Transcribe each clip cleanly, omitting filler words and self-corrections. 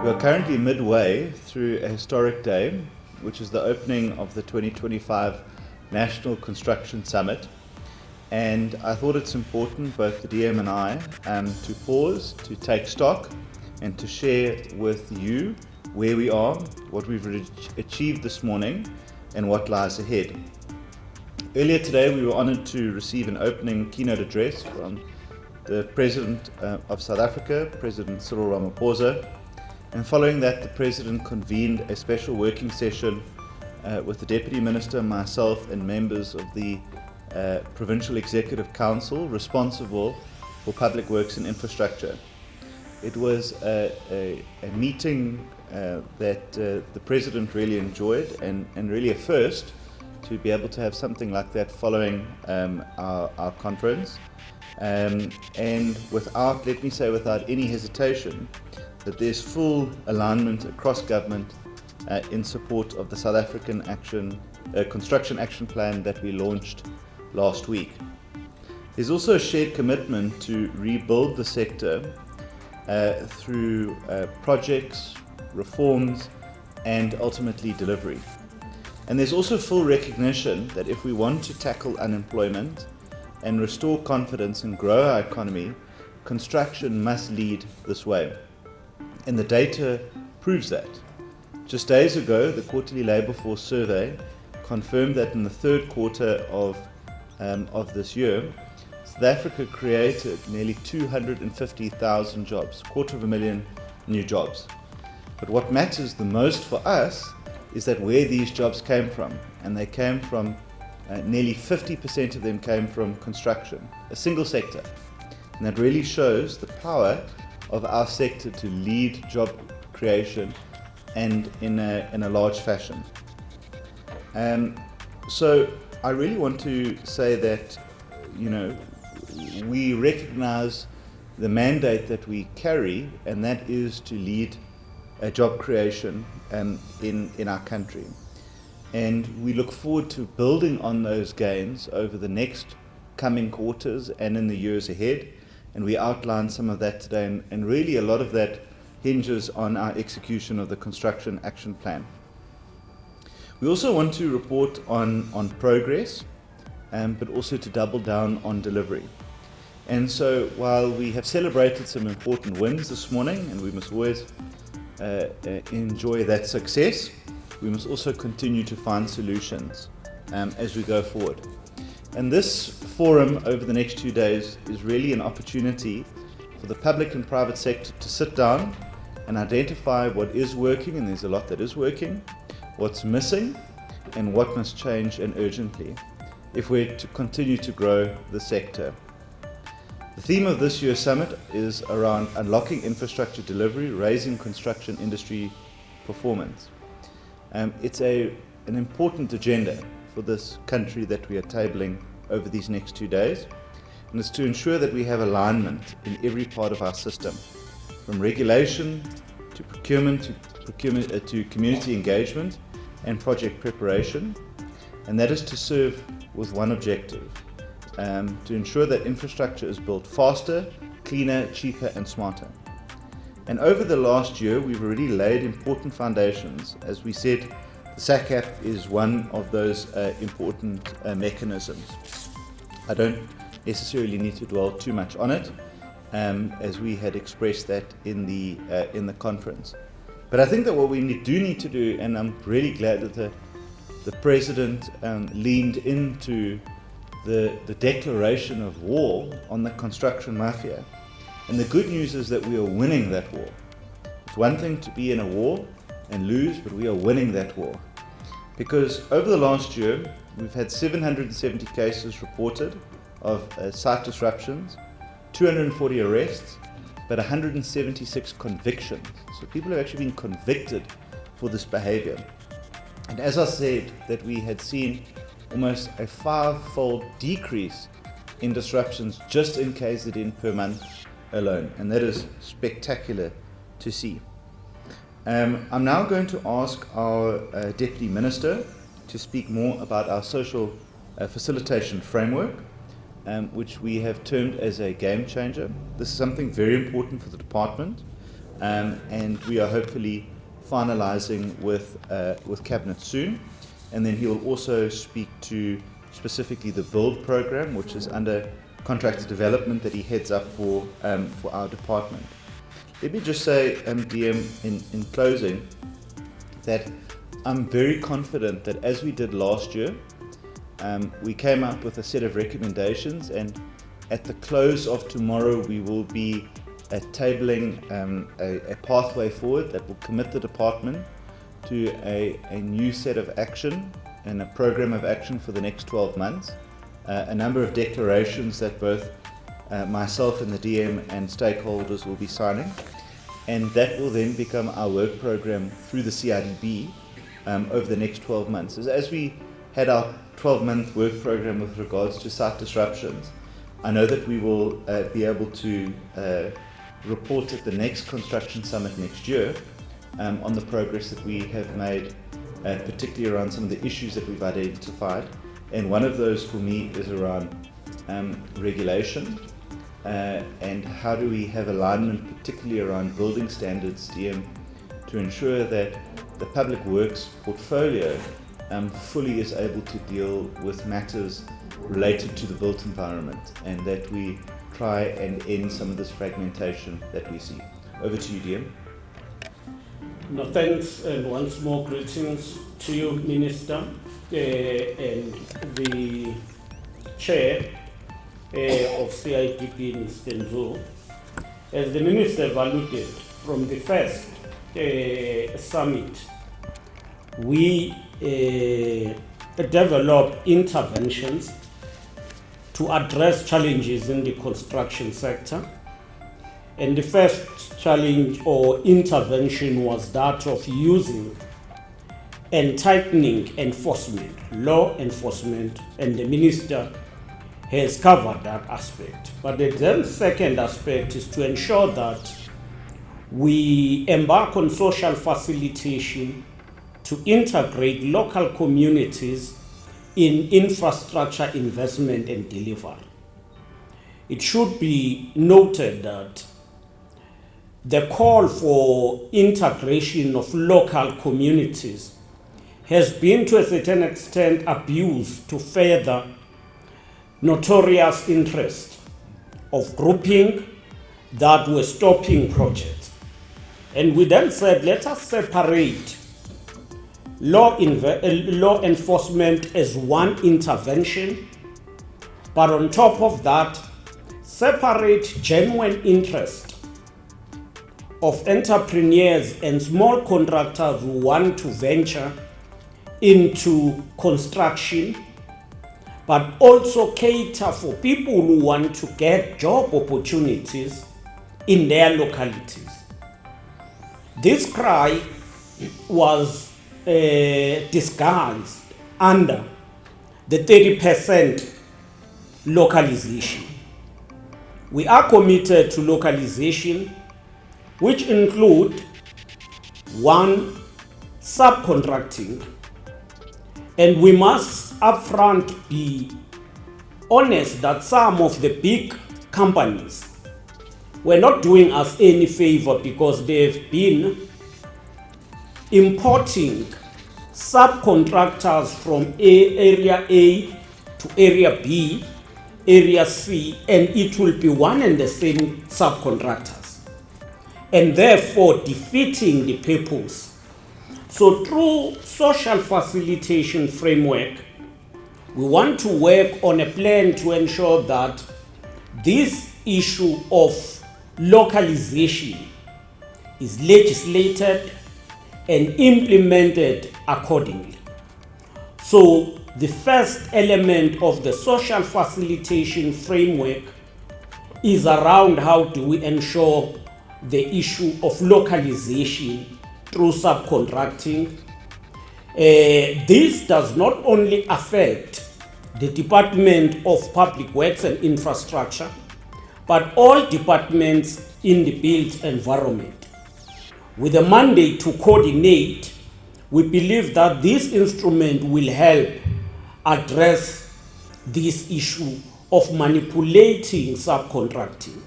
We are currently midway through a historic day, which is the opening of the 2025 National Construction Summit. And I thought it's important, both the DM and I, to pause, to take stock, and to share with you where we are, what we've achieved this morning, and what lies ahead. Earlier today, we were honoured to receive an opening keynote address from the President of South Africa, President Cyril Ramaphosa. And following that, the President convened a special working session with the Deputy Minister, myself, and members of the Provincial Executive Council responsible for public works and infrastructure. It was a meeting that the President really enjoyed, and really a first to be able to have something like that following our conference. And without, let me say, without any hesitation, that there's full alignment across government in support of the South African Construction Action Plan that we launched last week. There's also a shared commitment to rebuild the sector through projects, reforms, and ultimately delivery. And there's also full recognition that if we want to tackle unemployment and restore confidence and grow our economy, construction must lead this way. And the data proves that. Just days ago, the quarterly labour force survey confirmed that in the third quarter of this year, South Africa created nearly 250,000 jobs, 250,000 new jobs. But what matters the most for us is that where these jobs came from, and they came from, nearly 50% of them came from construction, a single sector. And that really shows the power of our sector to lead job creation, and in a large fashion. So I really want to say that, we recognize the mandate that we carry, and that is to lead job creation in our country. And we look forward to building on those gains over the next coming quarters and in the years ahead. And we outlined some of that today, and really a lot of that hinges on our execution of the Construction Action Plan. We also want to report on progress, but also to double down on delivery. And so while we have celebrated some important wins this morning, and we must always enjoy that success, we must also continue to find solutions as we go forward. And this forum over the next 2 days is really an opportunity for the public and private sector to sit down and identify what is working, and there's a lot that is working, what's missing, and what must change, and urgently, if we're to continue to grow the sector. The theme of this year's summit is around unlocking infrastructure delivery, raising construction industry performance. It's an important agenda for this country that we are tabling over these next 2 days, and it's to ensure that we have alignment in every part of our system, from regulation to procurement to community engagement and project preparation, and that is to serve with one objective, to ensure that infrastructure is built faster, cleaner, cheaper, and smarter. And over the last year, we've already laid important foundations. As we said, the SACAP is one of those important mechanisms. I don't necessarily need to dwell too much on it, as we had expressed that in the conference. But I think that what we do need to do, and I'm really glad that the President leaned into the declaration of war on the construction mafia. And the good news is that we are winning that war. It's one thing to be in a war and lose, but we are winning that war. Because over the last year, we've had 770 cases reported of site disruptions, 240 arrests, but 176 convictions. So people have actually been convicted for this behavior. And as I said, that we had seen almost a 5-fold decrease in disruptions just in KZN per month alone. And that is spectacular to see. I'm now going to ask our Deputy Minister to speak more about our social facilitation framework, which we have termed as a game changer. This is something very important for the department. and we are hopefully finalising with Cabinet soon. And then he will also speak to specifically the build program, which is under contractor development that he heads up for our department. Let me just say, DM, in closing, that I'm very confident that as we did last year, we came up with a set of recommendations, and at the close of tomorrow we will be tabling a pathway forward that will commit the department to a new set of action and a program of action for the next 12 months. A number of declarations that both myself and the DM and stakeholders will be signing, and that will then become our work program through the Cidb over the next 12 months. As we had our 12-month work program with regards to site disruptions, I know that we will be able to report at the next construction summit next year on the progress that we have made, particularly around some of the issues that we've identified. And one of those for me is around regulation and how do we have alignment, particularly around building standards, DM, to ensure that the public works portfolio fully is able to deal with matters related to the built environment, and that we try and end some of this fragmentation that we see. Over to you, DM. No, thanks, and once more greetings to you, Minister, and the Chair of Cidb, Mr. Nzu. As the Minister alluded, from the first summit, we developed interventions to address challenges in the construction sector. And the first challenge or intervention was that of using and tightening enforcement, law enforcement, and the Minister has covered that aspect. But the then second aspect is to ensure that we embark on social facilitation to integrate local communities in infrastructure investment and delivery. It should be noted that the call for integration of local communities has been to a certain extent abused to further notorious interest of grouping that were stopping projects. And we then said, let us separate law enforcement as one intervention, but on top of that, separate genuine interest of entrepreneurs and small contractors who want to venture into construction, but also cater for people who want to get job opportunities in their localities. This cry was disguised under the 30% localization. We are committed to localization, which include one, subcontracting, and we must upfront be honest that some of the big companies were not doing us any favor because they've been importing subcontractors from area A to area B, area C, and it will be one and the same subcontractors, and therefore defeating the purpose. So through social facilitation framework, we want to work on a plan to ensure that this issue of localization is legislated and implemented accordingly. So the first element of the social facilitation framework is around how do we ensure the issue of localization through subcontracting. This does not only affect the Department of Public Works and Infrastructure, but all departments in the built environment. With a mandate to coordinate, we believe that this instrument will help address this issue of manipulating subcontracting.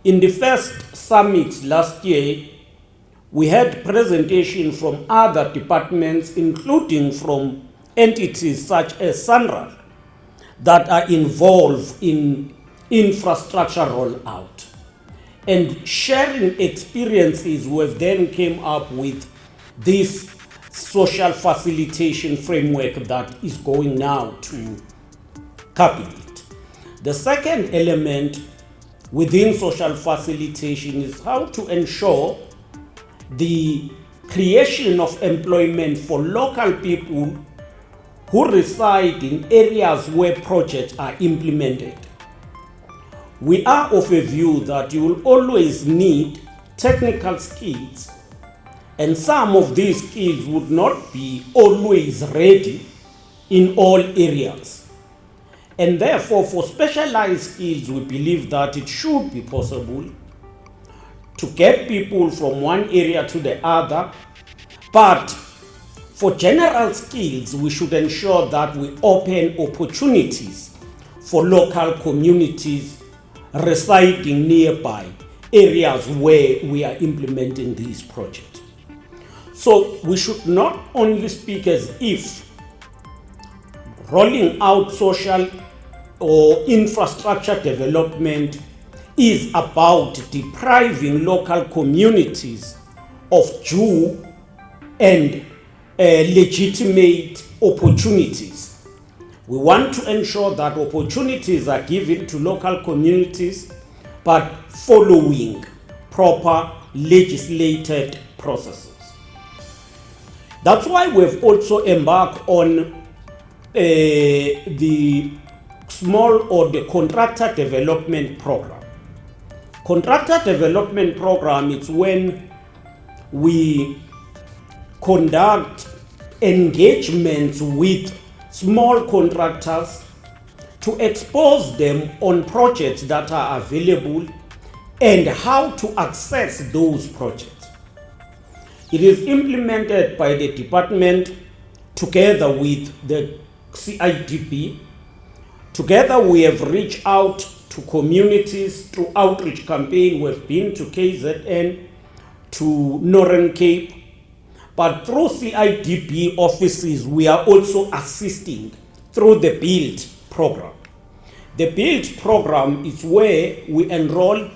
In the first summit last year, we had presentation from other departments, including from entities such as SANRAL, that are involved in infrastructure rollout. And sharing experiences, we then came up with this social facilitation framework that is going now to cabinet. The second element within social facilitation is how to ensure the creation of employment for local people who reside in areas where projects are implemented. We are of a view that you will always need technical skills, and some of these skills would not be always ready in all areas. And therefore, for specialized skills, we believe that it should be possible to get people from one area to the other. But for general skills, we should ensure that we open opportunities for local communities residing nearby areas where we are implementing these projects. So we should not only speak as if rolling out social or infrastructure development is about depriving local communities of due and legitimate opportunities. We want to ensure that opportunities are given to local communities, but following proper legislated processes. That's why we've also embarked on the small or the contractor development program. Contractor development program is when we conduct engagements with small contractors to expose them on projects that are available and how to access those projects. It is implemented by the department together with the Cidb. Together we have reached out to communities through outreach campaign. We've been to KZN, to Northern Cape, but through Cidb offices, we are also assisting through the BUILD program. The BUILD program is where we enroll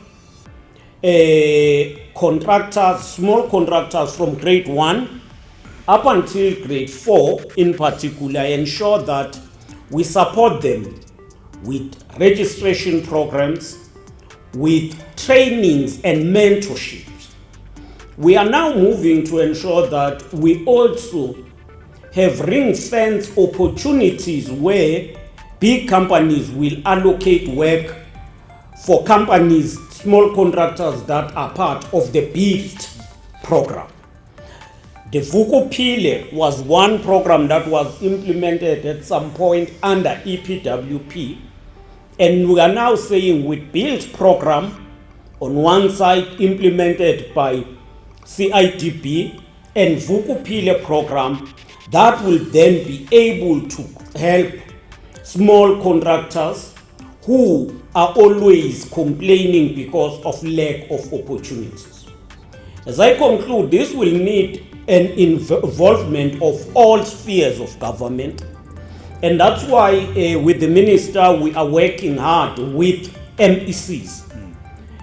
contractors, small contractors from grade 1 up until grade 4 in particular, ensure that we support them with registration programs, with trainings and mentorships. We are now moving to ensure that we also have ring-fence opportunities where big companies will allocate work for companies, small contractors that are part of the BUILD program. The Khulile was one program that was implemented at some point under EPWP, and we are now saying with BUILD program on one side implemented by Cidb and Khulile program that will then be able to help small contractors who are always complaining because of lack of opportunities. As I conclude, this will need an involvement of all spheres of government, and that's why with the minister we are working hard with MECs.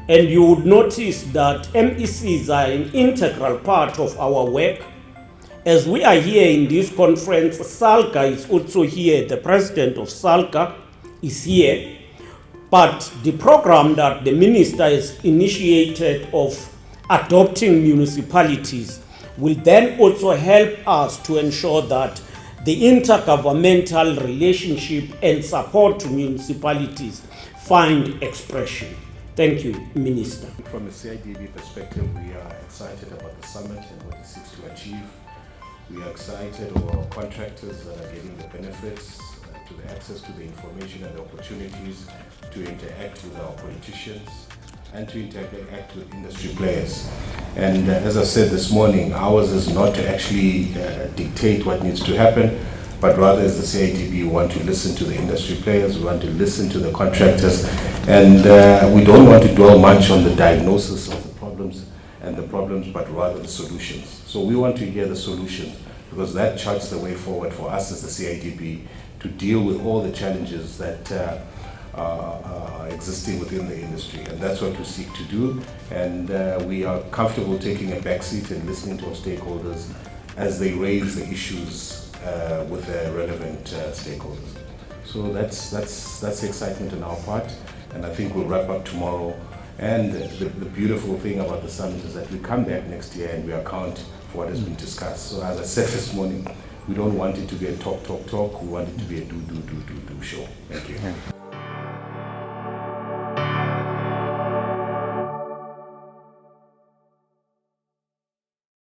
And you would notice that MECs are an integral part of our work. As we are here in this conference, SALGA is also here. The president of SALGA is here. But the program that the minister has initiated of adopting municipalities will then also help us to ensure that the intergovernmental relationship and support to municipalities find expression. Thank you, Minister. From a CIDB perspective, we are excited about the summit and what it seeks to achieve. We are excited about contractors that are getting the benefits, to the access to the information and the opportunities to interact with our politicians and to interact with industry players. And as I said this morning, ours is not to actually dictate what needs to happen, but rather as the CIDB, we want to listen to the industry players, we want to listen to the contractors, and we don't want to dwell much on the diagnosis of the problems, but rather the solutions. So we want to hear the solutions, because that charts the way forward for us as the CIDB to deal with all the challenges that are existing within the industry, and that's what we seek to do. And we are comfortable taking a backseat and listening to our stakeholders as they raise the issues with the relevant stakeholders. So that's the excitement on our part, and I think we'll wrap up tomorrow. And the beautiful thing about the summit is that we come back next year and we account for what has been discussed. So as I said this morning, we don't want it to be a talk. We want it to be a do show. Thank you.